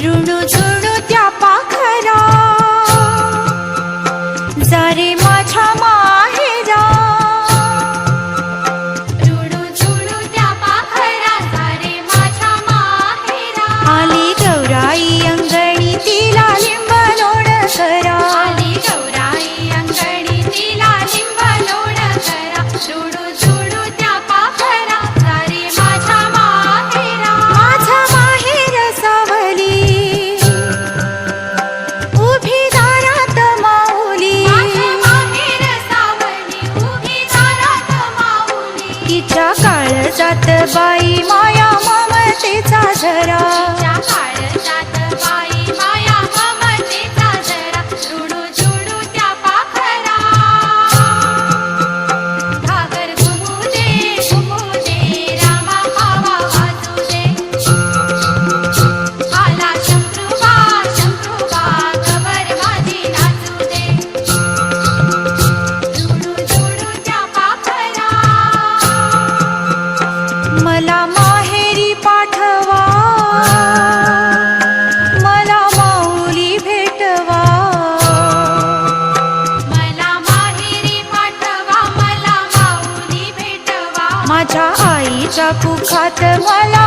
ऋणू झुणू त्या पाखरा जा रे माझ्या माहेरा ऋणू झुणू त्या पाखरा जा रे माझ्या माहेरा आली गौराई अंगणी तिला लिंब लोण करा आली गौराई अंगणी तिला लिंब लोण करा ऋणू झुणू त्या पाखरा जा रे माझ्या माहेरा माझा माहेर सावली उभी दारात माऊली माझे माहेर सावली उभी दारात माऊली तिच्या काळजात बाई माया ममतेचा झरा त्या काळजात बाई माया ममतेचा जरा ऋणू झुणू त्या पाखरा घागर घुमू दे रामा आवा वाजू दे आला शंकरूबा गबर माझी नाचू दे ऋणू झुणू त्या पाखरा मला माहेरी पाठवा मला माऊली भेटवा मला माहेरी पाठवा मला माऊली भेटवा माझ्या आईच्या कुखात मला